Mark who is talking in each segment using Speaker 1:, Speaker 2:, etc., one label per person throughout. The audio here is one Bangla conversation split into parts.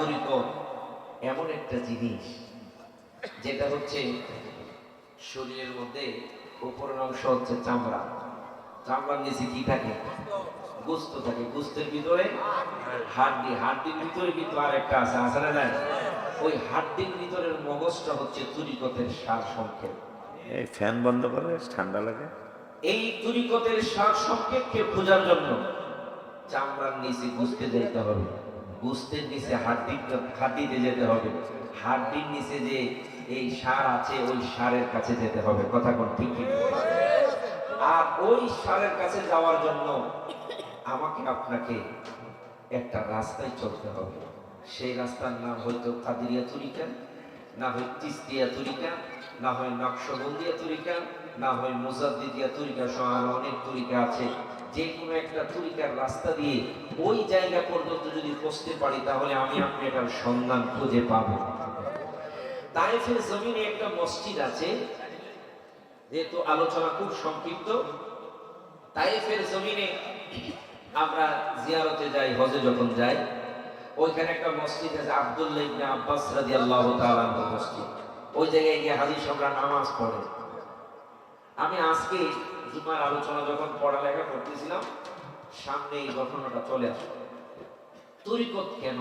Speaker 1: তরিকত এমন একটা জিনিস যেটা হচ্ছে শরীরের মধ্যে উপরের অংশ হচ্ছে চামড়া, চামড়ার নিচে কি থাকে? গোস্ত থাকে। গোস্তের ভিতরে হাড্ডি, হাড্ডির ভিতরে কিন্তু আর একটা আছে, আছে না নাই? ওই হাড্ডির ভিতরের মগজটা হচ্ছে তরিকতের সার সংক্ষেপ।
Speaker 2: এই ফ্যান বন্ধ করে, ঠান্ডা লাগে।
Speaker 1: এই তরিকতের সার সংক্ষেপকে খোঁজার জন্য চামড়ার নিচে গোস্তে যেতে হবে, গোস্তের নিচে হাড্ডিতে যেতে হবে, হাড্ডির নিচে যে এই সার আছে ওই সারের কাছে যেতে হবে। কথা কোন ঠিক ঠিক? আর ওই সারের কাছে যাওয়ার জন্য আমাকে আপনাকে একটা রাস্তায় চলতে হবে। সেই রাস্তার নাম হয়তো কাদিরিয়া তরিকা, না হয় তিস্তিয়া তরিকা, না হয় নকশবন্দিয়া তরিকা, না হয় মুজাদ্দিদিয়া তরিকা সহ আরো অনেক তরিকা আছে। যে কোনো একটা তরিকার রাস্তা দিয়ে ওই জায়গা পর্যন্ত যদি পৌঁছতে পারি তাহলে আমি আপনি এটার সন্ধান খুঁজে পাবো। তায়েফের জমিনে একটা মসজিদ আছে, যেহেতু আলোচনা খুব সংক্ষিপ্ত। তায়েফের জমিনে আমরা জিয়ারতে যাই, হজে যখন যাই, ওইখানে একটা মসজিদ আছে আব্দুল্লাহ ইবনে আব্বাস রাদিয়াল্লাহু তাআলা আনহু মসজিদ। ওই জায়গায় গিয়ে হাজী সাহেবরা নামাজ পড়ে। আমি আজকে জুমার আলোচনা যখন পড়ালেখা করতেছিলাম, সামনে এই ঘটনাটা চলে আসে। তরিকত কেন?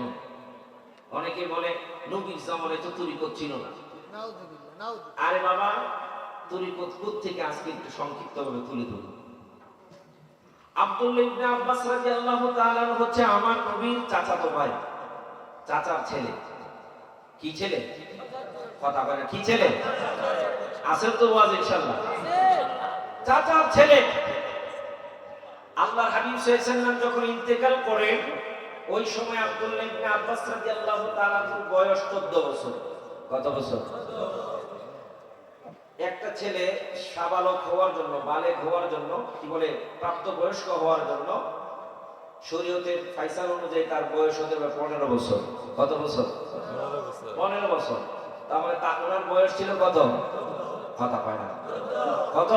Speaker 1: অনেকে বলে নবীর জামানায় তো তরিকত ছিল না। আরে বাবা, তরিকত কোত্থেকে আজকে একটু সংক্ষিপ্তভাবে তুলে ধরুন। আব্দুল্লাহ ইবনে আব্বাস রাদিয়াল্লাহু তাআলা হচ্ছে আমার নবীর চাচাতো ভাই, চাচার ছেলে। কি ছেলে? কথা বলে কি ছেলে? আছে তো ওয়াজ ইনশাআল্লাহ। চাচার ছেলে। আল্লাহর হাবিব সাল্লাল্লাহু আলাইহি ওয়াসাল্লাম যখন ইন্তেকাল করেন, ওই সময় আব্দুল্লাহ ইবনে আব্বাস রাদিয়াল্লাহু তাআলার বয়স 14 বছর। কত বছর? একটা ছেলে সাবালক হওয়ার জন্য, বালেগ হওয়ার জন্য, কি বলে, প্রাপ্তবয়স্ক হওয়ার জন্য শরীয়তের ফায়সাল অনুযায়ী তার বয়স হতে হবে 15 বছর। কত বছর? 15 বছর। তাহলে ওনার বয়স ছিল কত? কথা পায় না। কত?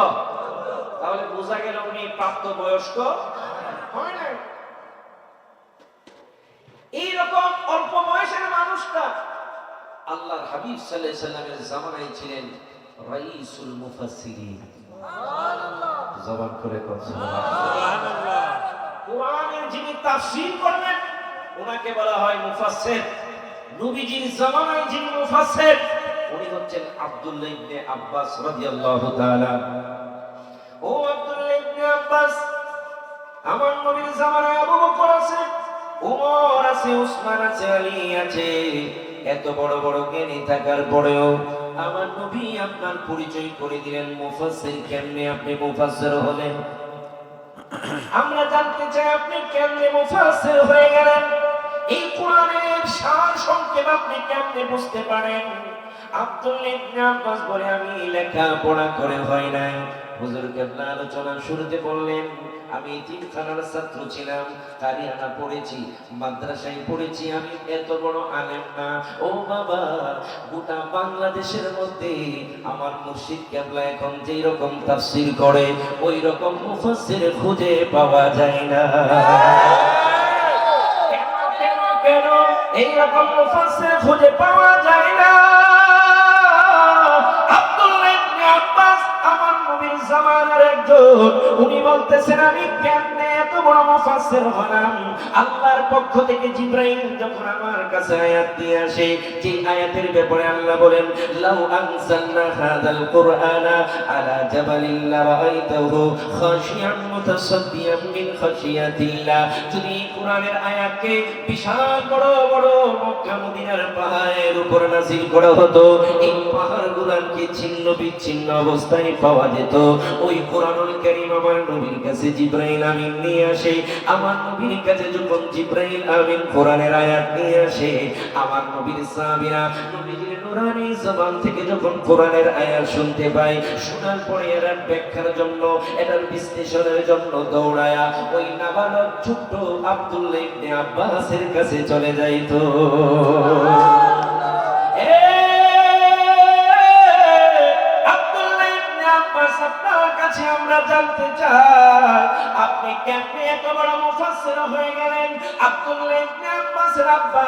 Speaker 1: তাহলে বোঝা গেল উনি প্রাপ্তবয়স্ক হয় না। এইরকম অল্প বয়সের মানুষটা আল্লাহর হাবিব সাল্লাল্লাহু আলাইহি ওয়াসাল্লামের জামানায় ছিলেন রাইসুল মুফাসসিরিন। সুবহানাল্লাহ। জবান করে কোন সুবহানাল্লাহ। কোরআনের যিনি তাফসীর করবেন ওনাকে বলা হয় মুফাসসির। নবীজির জামানায় যিনি মুফাসসির উনি হচ্ছেন আব্দুল্লাহ ইবনে আব্বাস রাদিয়াল্লাহু তাআলা। ও আব্দুল্লাহ ইবনে আব্বাস, আমার নবীর জামানায় আবু বকর আছে, ওমর আছে, উসমান আছে, আলী আছে। এত বড় বড় জ্ঞানী থাকার পরেও আমার নবী আপনার পরিচয় করে দিলেন মুফাসসির। কেমনে আপনি মুফাসসির হলেন? আমরা জানতে চাই আপনি কেমনে মুফাসসির হয়ে গেলেন? এই কোরআনের সার সংক্ষেপ আপনি কেমনে বুঝতে পারেন? আব্দুল্লাহ ইবনে আব্বাস বলে, আমি লেখাপড়া করে হয় নাই। হুজুর কেবলা আলোচনার শুরুতে বললেন আমি তিনখানার ছাত্র ছিলাম, কারিয়ানা পড়েছি, মাদ্রাসায় পড়েছি, আমি এত বড় আলেম না। ও বাবা, গোটা বাংলাদেশের মধ্যে আমার মুর্শিদ কেবলা এখন যেই রকম তাফসীর করে ওই রকম মুফাসসির খুঁজে পাওয়া যায় না। কেন এই রকম মুফাসসির খুঁজে পাওয়া যায় না? আব্দুল্লাহ ইবনে আব্বাস আমার নবীর জামানার একজন, উনি বলতেছেন আমি কেমনে এত বড় মুফাসসির হলাম? আল্লাহর পক্ষ থেকে জিবরাইল যখন আমার কাছে আয়াত দিয়ে আসে, যে আয়াতের ব্যাপারে আল্লাহ বলেন লাউ আনজালনা হাযাল কুরআনা আলা জাবালিন লারাআইতাহু খাশিয়ান মুতাসাদ্দিয়ান মিন খাশিয়াতিল্লাহ। যদি কোরআনের আয়াতকে বিশাল বড় বড় মক্কা মদিনার পাহাড়ের উপর নাযিল করা হতো, এই পাহাড়গুলোকে ছিন্ন বিচ্ছিন্ন অবস্থায় পাওয়া যেত। ওই কোরআনুল কারীম আমার নবীর কাছে জিবরাইল আমিন নিয়ে আসে। আমার নবীর কাছে যখন জিবরাইল আমিন কোরআনের আয়াত নিয়ে আসে, আমার নবীর সাহাবীরা নবীর নূরানী জবান থেকে যখন কোরআনের আয়াত শুনতে পায়, শোনার পরে এর ব্যাখ্যার জন্য, এটার বিশ্লেষণের জন্য দৌড়ায়া ওই নাবালক ছোট্ট আব্দুল্লাহ ইবনে আব্বাসের কাছে চলে যাইতো। আপনার কাছে আমরা জানতে চাই আপনি কেমনে এত বড় মুফাসসির হয়ে গেলেন? আব্দুল্লাহ ইবনে আব্বাসের আব্বা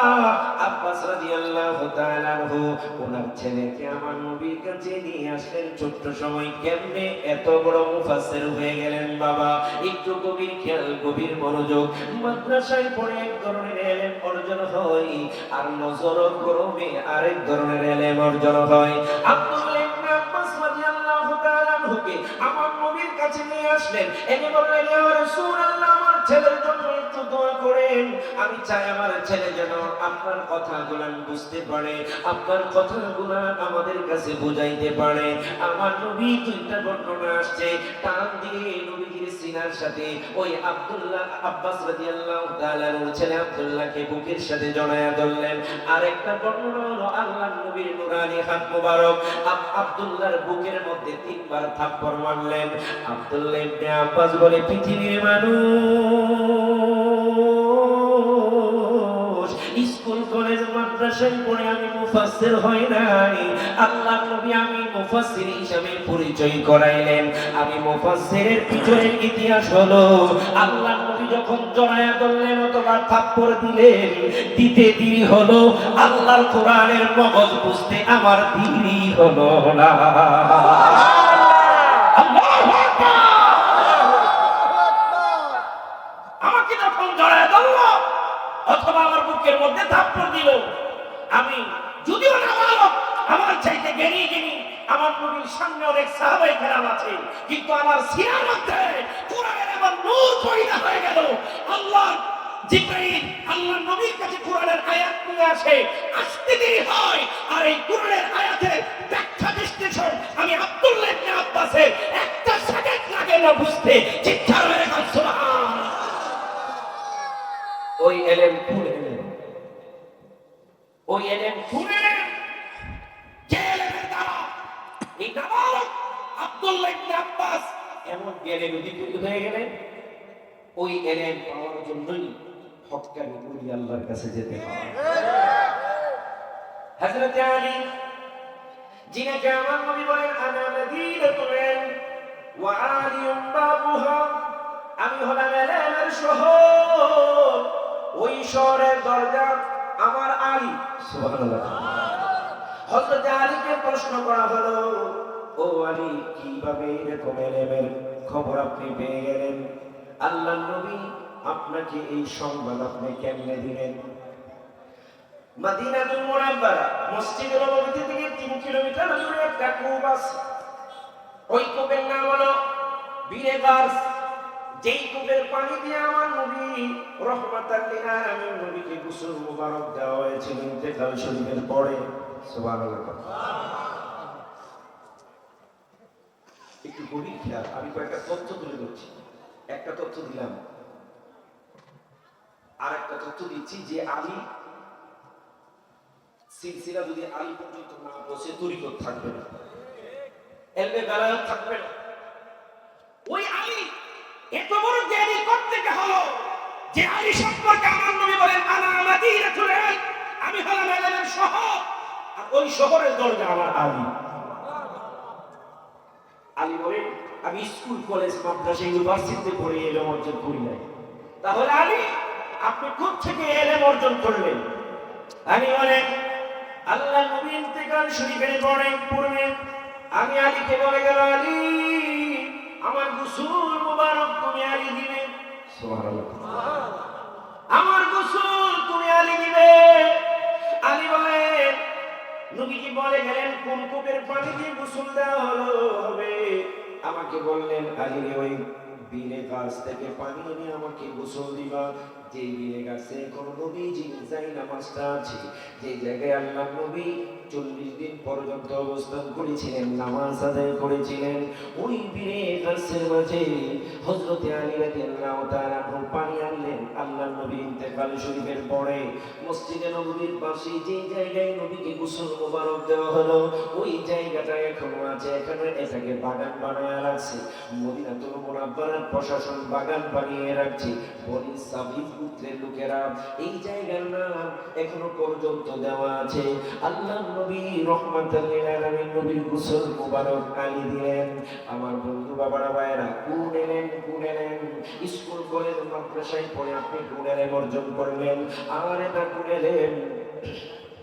Speaker 1: আব্বাস রাদিয়াল্লাহু তাআলা আনহু ওনার ছেলেকে আমার নবীর কাছে নিয়ে আসলেন ছোট্ট সময়। কেমনে এত বড় মুফাসসির হয়ে গেলেন বাবা? একটু গভীর খেয়াল, গভীর মনোযোগ। মাদ্রাসায় পড়ে এক ধরনের ইলম অর্জন হয়, আর নজর গরমে আরেক ধরনের ইলম অর্জন হয়। আব্দুল্লাহ ইবনে আব্বাস রাদিয়াল্লাহু তাআলা আনহুকে আমার নবীর কাছে নিয়ে আসলেন, এনে বললেন, ইয়া রাসূলুল্লাহ, আমার ছেলের জন্য একটু দোয়া করেন। আমি চাই আমার ছেলে যেন আপনার কথাগুলো বুঝতে পারে, আপনার কথাগুলো আমাদের কাছে বুঝাইতে পারে। আমার নবী দুইটা বর্ণনা আসছে, টান দিয়ে নবীজির সিনার সাথে ওই আব্দুল্লাহ আব্বাস রাদিয়াল্লাহু তাআলা এর ছেলে আব্দুল্লাহকে বুকের সাথে জড়ায়া ধরলেন। আর একটা বর্ণনা হলো আল্লাহর নবীর নুরানি হাত মোবারক আব্দুল্লাহর বুকের মধ্যে তিনবার থাপ্পড় মারলেন। আব্দুল্লাহ ইবনে আব্বাস বলে, পৃথিবীর মানুষ, স্কুল কলেজ মাদ্রাসায় পড়ে আমি মুফাসসির হই নাই। আল্লাহর নবী আমি মুফাসসির হিসেবে পরিচয় করাইলেন। আমি মুফাসসিরের পিছনের ইতিহাস হলো, আল্লাহর নবী যখন জড়ায়া ধরলেন অথবা থাপ্পড় দিলেন, দিতে দেরি হলো, আল্লাহর কোরআনের মগজ বুঝতে আমার দেরি হলো না। আমাকে যখন জড়ায়া ধরলো অথবা আমার বুকের মধ্যে থাপ্পড় দিল, আমি যদিও না বালক, আমার চাইতে জ্ঞানী যিনি, আমার নবীর সামনে অনেক সাহাবায়ে কেরাম আছে, কিন্তু আমার সিনার মধ্যে কোরআনের এমন নূর পয়দা হয়ে গেল। আল্লাহ জিবরাইল আল্লাহর নবীর কাছে কোরআনের আয়াত নিয়ে আসে, আসতে দেরি হয়, আর এই কোরআনের আয়াতের ব্যাখ্যা বিশ্লেষণ আমি আব্দুল্লাহ ইবনে আব্বাসের একটা সেকেন্ড লাগে না বুঝতে। চিৎকার মেরে বল সুবহানাল্লাহ। ওই এলেম খুলে এলেম, ওই এলেম খুলে এলেম, যে এলেমের দ্বারা এই নাবালক আব্দুল্লাহ ইবনে আব্বাস এমন জ্ঞানের অধিকারী হয়ে গেলেন। ওই এলেম পাওয়ার জন্যই হক্কানি ওলি আল্লাহর কাছে যেতে হয়। হযরত আলী, যিনাকে আমার নবী বলেন আনা মাদিনাতুল ইলম ওয়া আলিয়ুম বাবুহা, আমি হলাম এলেমের শহর, ওই শহরের দরজা আমার আলী। সুবহানাল্লাহ। হযরত আলীকে প্রশ্ন করা হলো, ও আলী, কিভাবে এরকম এলেমের খবর আপনি পেয়ে গেলেন? আল্লাহর নবী আপনাকে এই সংবাদ আপনি কেমনে দিলেন? মদিনাতুল মুনাওয়ারা মসজিদে নববী থেকে 3 কিলোমিটার দূরে একটা কূপ আছে। ওই কূপের নাম হলো বীরে গাছ। যেই কূপের পানি দিয়ে আমার নবী রহমাতাল লিল আলামিন নবীকে গোসল মুবারক দেওয়া হয়েছিল ইন্তেকাল শরীফের পরে। সুবহানাল্লাহ। একটু গভীর খেয়াল, আমি কয়েকটা তথ্য তুলে ধরছি। একটা তথ্য দিলাম, আর একটা তথ্য দিচ্ছি যে আলী সিলসিলা যদি আলী পর্যন্ত না পৌঁছে তরিকত থাকবে না, এলবে বেলায়ত থাকবে না। ওই আলী এত বড় জ্ঞানী করতে হলো যে আলী সম্পর্কে আমার নবী বলেন আনা মাদিনাতুল ইলম, আমি হলাম এলেমের শহর, আর ওই শহরের দরজা আমার আলী। আলী বলেন আমি স্কুল কলেজ মাদ্রাসা ইউনিভার্সিটিতে পড়ে এলেম অর্জন করি নাই। তাহলে আলী আপনি কোথা থেকে এলেম অর্জন করলেন? আলী বলেন আল্লাহ নবী ইন্তেকাল শরীফের পূর্বে আমি আলীকে বলে গেল, আলী আমার গোসল মুবারক তুমি আলী দিবে। সুবহানাল্লাহ। আমার গোসল তুমি আলী দিবে। আলী বলেন নবীজি বলে গেলেন কোন কূপের পানি দিয়ে গোসল দেওয়া হবে? আমাকে বললেন আলী ওই বিলে গাছ থেকে পানি এনে আমাকে গোসল দিবা। যে বিলে গাছে এখন নবীজি যাই নামাজটা আছে, যে জায়গায় আল্লাহ নবী 40 দিন পর্যন্ত অবস্থান করেছিলেন, নামাজ আদায় করেছিলেন, ওই বিলে গাছের মাঝে হযরত আলী রাদিয়াল্লাহু তাআলা পানি আনলেন। আল্লাহ নবী ইন্তেকাল শরীফের পরে মসজিদে নববীর পাশে যে জায়গায় নবীকে গোসল মোবারক দেওয়া হলো, ওই জায়গাটা এখনো আছে। এখানে এটাকে বাগান বানায় রাখছে। মদিনাতুল মুনাওয়ারার প্রশাসন বাগান বানিয়ে রাখছে। বনি সাবিত গোত্রের লোকেরা এই জায়গার নাম এখনো পর্যন্ত দেওয়া আছে। আল্লাহ নবী রহমাতুল লিল আলামিন নবীর গোসল মুবারক আলী দিলেন। আমার বন্ধু বাবারা ভাইরা, কোন এলেন স্কুল কলেজ মাদ্রাসায় পড়ে আপনি কোন এলেম অর্জন করলেন? আর এটা কোন এলেম?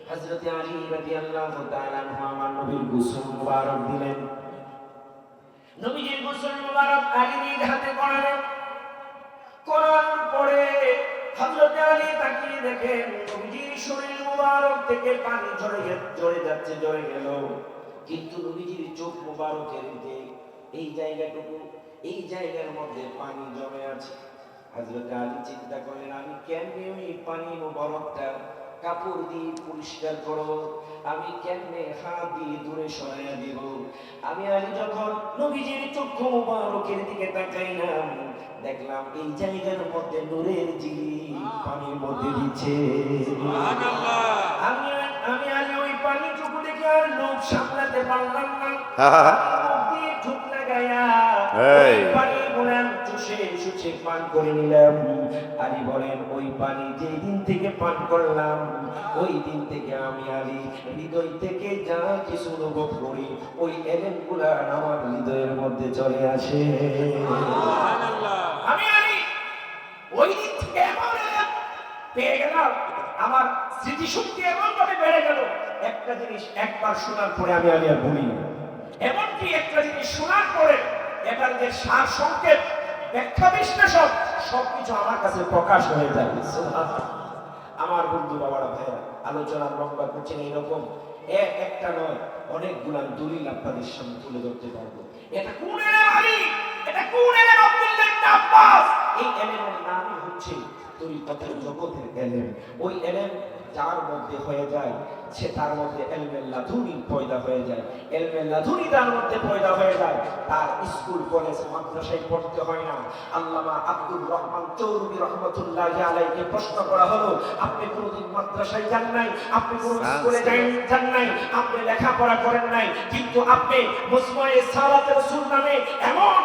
Speaker 1: হযরত আলী রাদিয়াল্লাহু তাআলা আনহু আমার নবীর গোসল মুবারক দিলেন। নবীজির গোসল মুবারক আলীর হাতে করালেন। করার পরে হযরত আলী তাকিয়ে দেখেন নবীজির শরীর মুবারক থেকে পানি ঝরে যাচ্ছে, ঝরে গেল। কিন্তু নবীজির চোখ মুবারকের যে এই জায়গাটুকু, এই জায়গার মধ্যে পানি জমে আছে। হযরত আলী চিন্তা করলেন, আমি কেমনে ওই পানি মুবারকটা কাপড় দিয়ে পরিষ্কার করব? আমি কেমনে হাত দিয়ে দূরে সরাইয়া দিব? আমি আলী যখন নবীজির চক্ষু মুবারকের দিকে তাকাইলাম, দেখলাম এই জায়গার মধ্যে নূরের ঝিলিক পানির মধ্যে দিচ্ছে। সুবহানাল্লাহ। আমি আলী ওই পানিটুকু দেখে আর লোভ সামলাতে পারলাম না। মুখ দিয়ে ঠুক লাগাইয়া ওই পানি গুলান চুষে পান করে নিলাম। আলী বলেন, ওই পানি যেই দিন থেকে পান করলাম, ওই দিন থেকে আমি আলী হৃদয় থেকে যা কিছু অনুভব করি, ওই এলেমগুলা আমার হৃদয়ের মধ্যে চলে আসে। আমি আলী ওই দিন থেকে এমন এলেম পেয়ে গেলাম, আমার স্মৃতিশক্তি এমন ভাবে বেড়ে গেল, একটা জিনিস একবার শোনার পরে আমি আলী আর ভুলি না। এমনকি একটা জিনিস শোনার পরে এটার যে সার সংকেত, ব্যাখ্যা বিশ্লেষণ সবকিছু আমার কাছে প্রকাশ হয়ে যায়। আমার বন্ধু বাবারা ভাইয়া, আলোচনা লম্বা করছেন, এইরকম একটা নয় অনেকগুলো দলিল আপনাদের সামনে তুলে ধরতে পারবো। এটা কোন এলেম আলী? এটা কোন এলেম আব্দুল্লাহ ইবনে আব্বাস? এই এলেমের নামই হচ্ছে তরিকতের জগতের এলেম। ওই এলেম যার মধ্যে হয়ে যায়, সে তার মধ্যে এলমে লাদুনি পয়দা হয়ে যায়। এলমে লাদুনি তার মধ্যে পয়দা হয়ে যায়, তার স্কুল কলেজ মাদ্রাসায় পড়তে হয় না। আল্লামা আব্দুর রহমান চৌধুরী রহমাতুল্লাহি আলাইহিকে প্রশ্ন করা হলো, আপনি কোনোদিন মাদ্রাসায় যান নাই, আপনি কোনো স্কুলে যান নাই, আপনি লেখাপড়া করেন নাই, কিন্তু আপনি মুসমায়ে সালাতে রাসূল নামে এমন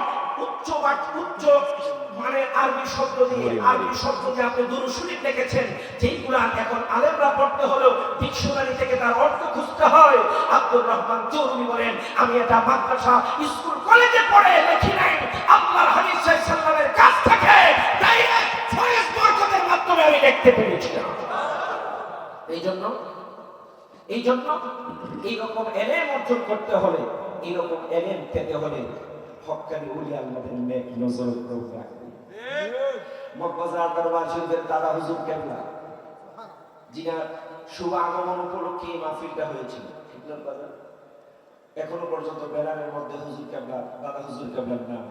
Speaker 1: উচ্চ মানে আরবি শব্দ দিয়ে আপনি দুরূদ শরীফ লিখেছেন, যেইগুলো এখন আলেমরা পড়তে হলো ডিকশনারি থেকে তার অর্থ খুঁজতে হয়। আব্দুর রহমান চৌধুরী বলেন, আমি এটা মাদ্রাসা স্কুল কলেজে পড়ে লিখি নাই, আল্লাহর হাবিব সাল্লাল্লাহু আলাইহি ওয়াসাল্লামের কাছ থেকে ডাইরেক্ট ফয়েজ বরকতের মাধ্যমে আমি লিখতে পেরেছি। এই জন্য এইরকম এলেম অর্জন করতে হলে, এইরকম এলেম পেতে হলে হক্কানি উলিয়া আল্লাহদের নেক নজর রাখতে। মগবাজার দরবার শরীফের দাদা হুজুর কেবলা, যিনার শুভ আগমন উপলক্ষে এই মাহফিলটা হয়েছিল, এখনো পর্যন্ত বেলারের মধ্যে হুজুর কেবলা, দাদা হুজুর কেবলার নাম।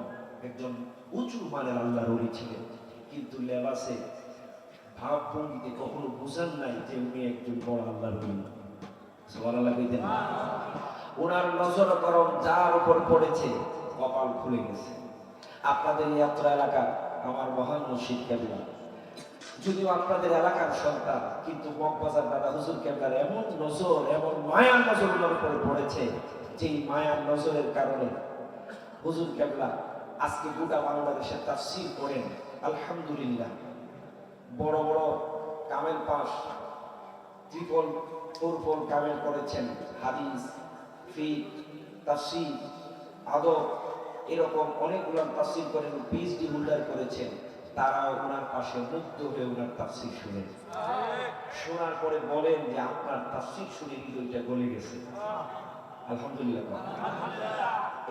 Speaker 1: একজন উঁচু মানের আল্লাহর ওলি ছিলেন, কিন্তু লেবাসে ভাবভঙ্গিতে কখনো বুঝান নাই যে উনি একজন বড় আল্লাহর ওলি। সুবহানাল্লাহ কইতেন না? ওনার নজর করম যার উপর পড়েছে কপাল খুলে গেছে। আপনাদের এই আত্রা এলাকা আমার মহান মুর্শিদ কেবলা, যদিও আপনাদের এলাকার সন্তান, কিন্তু মগবাজার দাদা হুজুর কেবলার এমন নজর, এমন মায়ার নজর ওনার উপরে পড়েছে, যেই মায়ার নজরের কারণে হুজুর কেবলা আজকে গোটা বাংলাদেশের তাফসীর করেন। আলহামদুলিল্লাহ, বড় বড় কামেল পাস, ট্রিপল ফোর কামেল করেছেন, হাদিস, ফিকহ, তাফসীর, আদব, এরকম অনেকগুলো তাফসীর করেন, পিএইচডি হোল্ডার করেছেন। তারা ওনার পাশে মুগ্ধ হয়ে ওনার তাফসীর শুনেন, শোনার পরে বলেন যে আপনার তাফসীর শুনে হৃদয়টা গলে গেছে। আলহামদুলিল্লাহ।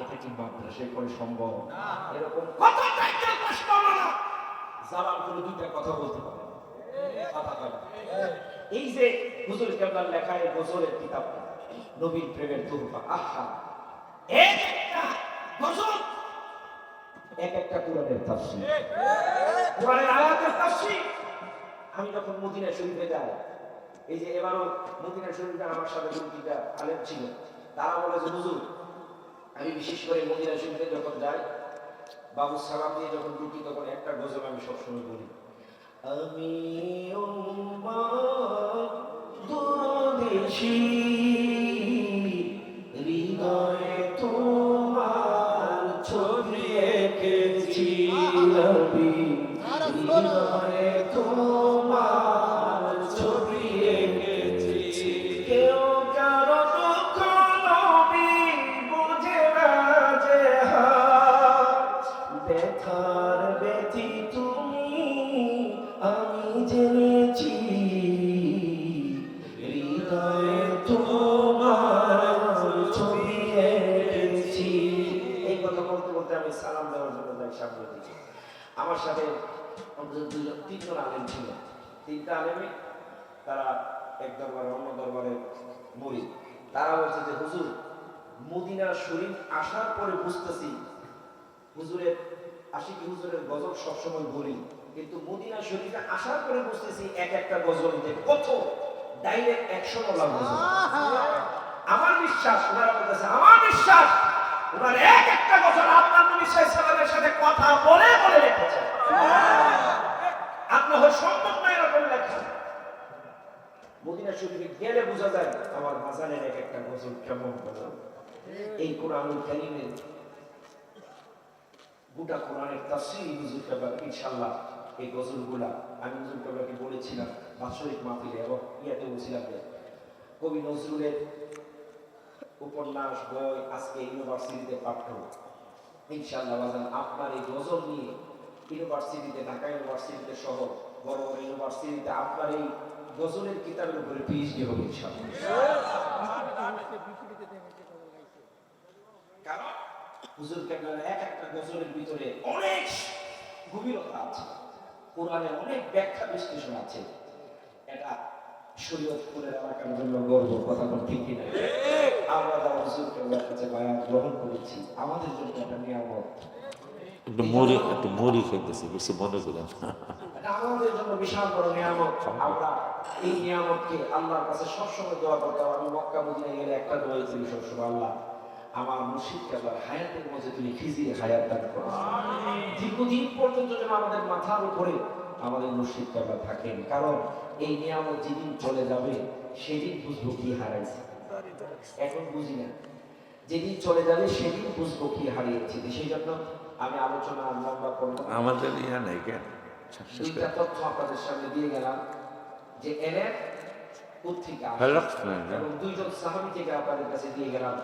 Speaker 1: এটা কি মাদ্রাসায় করে সম্ভব? এরকম কত টাইটেল প্রশ্ন না জবাব করে দুইটা কথা বলতে পারে। এই যে হুজুর কেবলার লেখা এই গজলের কিতাব নবীর প্রেমের তোহফা, আহা, এক একটা গজল এক একটা কোরআনের তাফসীর, কোরআনের আয়াতের তাফসীর। আমি যখন মদিনা শরীফে যাই, এই যে এবারও মদিনা শরীফে আমার সাথে দুইটা আলেম ছিল, তারা বলে যে হুজুর, আমি বিশেষ করে মদিনা শরীফে যখন যাই, বাবু সালাম দিয়ে যখন ঢুকি, তখন একটা গজল আমি সবসময় বলি, আমি দূরদেশী হৃদয়ে তোমার ছবি এঁকেছি, নবী হৃদয়ে তোমার তিনটা আলেমী, তারা এক দরবারে অন্য দরবারে মুরিদ। তারা বলছে যে হুজুর, মদিনা শরীফ আসার পরে বুঝতেছি হুজুরের আশিকি হুজুরের গজল সবসময় বলি, কিন্তু মদিনা শরীফে আসার পরে বুঝতেছি এক একটা গজল যে কত ডাইরেক্ট 100 ডলার গজল। আমার বিশ্বাস, ওনারা বলতেছে আমার বিশ্বাস, ওনার এক একটা গজল আপনার নবী সাল্লাল্লাহু আলাইহি ওয়াসাল্লামের সাথে কথা বলে বলে লিখেছেন। আপনার হয় সম্ভব না এরকম লেখা। মদিনা শরীফে গেলে বোঝা যায় আমার মাজারের এক একটা গজল কেমন গজল। এই কোরআনুল কারীমের গোটা কোরআনের তাফসীর হুজুর কেবলা ইনশাআল্লাহ এই গজলগুলা আমি হুজুর কেবলাকে বলেছিলাম বাৎসরিক মাহফিলে এবং ইয়াতে বলছিলাম যে কবি নজরুলের উপন্যাস বই আজকে ইউনিভার্সিটিতে পাঠ্য। ইনশাআল্লাহ বাজান আপনার এই গজল নিয়ে ইউনিভার্সিটিতে, ঢাকা ইউনিভার্সিটিতে সহ বড় বড় ইউনিভার্সিটিতে আপনার এই গজলের কিতাবের উপরে পিএইচডি হবে ইনশাআল্লাহ। কারণ হুজুর কেবলার এক একটা গজলের ভিতরে অনেক গভীরতা আছে, কোরআনের অনেক ব্যাখ্যা বিশ্লেষণ আছে। এটা শরীয়তপুরের এলাকার জন্য গর্ব, কথা বল ঠিক কিনা? আমরা যারা হুজুর কেবলার কাছে বায়াত গ্রহণ করেছি, আমাদের জন্য একটা নিয়ামত।
Speaker 2: একটু মুড়ি খাইতেছি, বেশি মনে করেন।
Speaker 1: এটা আমাদের জন্য বিশাল বড় নিয়ামত। আমরা এই নিয়ামতকে আল্লাহর কাছে সবসময় দোয়া করতে হবে। আমি মক্কা মদিনায় গেলে একটা দোয়াই করি সবসময়, আল্লাহ আমার মুর্শিদ কেবলার হায়াতের মধ্যে তুমি খিজির হায়াত দান করো। দীর্ঘদিন পর্যন্ত যেন আমাদের মাথার উপরে আমাদের মুর্শিদ কেবলা থাকেন। কারণ এই নিয়ামত যেদিন চলে যাবে সেদিন বুঝবো কি হারাইছি, এখন বুঝি না। যেদিন চলে যাবে সেদিন বুঝবো কি হারিয়েছি। সেই জন্য আমি আলোচনা লম্বা করব না।
Speaker 2: আমাদের ইয়া নাই কেন?
Speaker 1: দুইটা তথ্য আপনাদের সামনে দিয়ে গেলাম যে এনের পত্রিকা এবং দুইজন সাহাবী থেকে আপনাদের কাছে দিয়ে গেলাম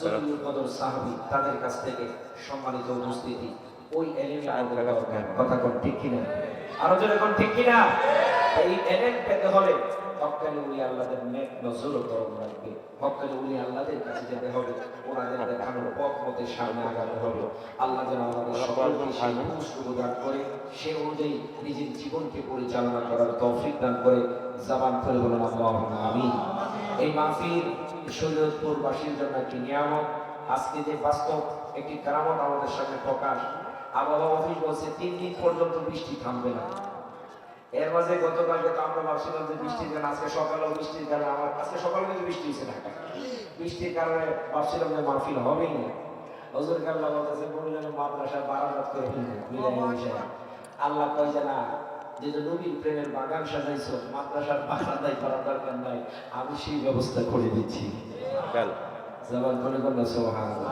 Speaker 1: জলিলুল কদর সাহাবী, তাদের কাছ থেকে সম্মানিত উপস্থিতি। ওই এলেমে কথা কোন ঠিক কিনা? আরো জোরে কোন ঠিক কিনা? এই এলেম পেতে হলে হক্কানি উলি আল্লাহদের নেক নজর করণ লাগবে। হক্কানি উলি আল্লাহদের কাছে যেতে হবে, ওনাদের দেখানো পথ মতে সামনে আগাতে হবে। আল্লাহ যেন আমাদের সকলকে সেই পুরস্কার দান করে, সে অনুযায়ী নিজের জীবনকে পরিচালনা করার তৌফিক দান করে। জবান খুলে বলুন আল্লাহুম্মা আমিন। এই মাহফিল শরীয়তপুরবাসীর জন্য একটি নিয়ামত। আজকে যে বাস্তব একটি কারামত আমাদের সামনে প্রকাশ। আবহাওয়া অফিস বলছে 3 দিন পর্যন্ত বৃষ্টি থামবে না। এর মাঝে গতকালকে তো আমরা ভাবছিলাম যে বৃষ্টির কারণে আজকে সকালেও বৃষ্টির কারণে আজকে সকালে কিন্তু বৃষ্টি হয়েছে ঢাকায়। বৃষ্টির কারণে ভাবছিলাম যে মাহফিল হবেই না। হুজুর কাল্লা বলতেছে বললেন মাদ্রাসা বারান্দাত করে ফেলবে। আল্লাহ কয় যে না, যে নবীর প্রেমের বাগান সাজাইছো, মাদ্রাসার বারান্দায় করার দরকার নাই, আমি সেই ব্যবস্থা করে দিচ্ছি। জবান করে বলল সুবহানাল্লাহ।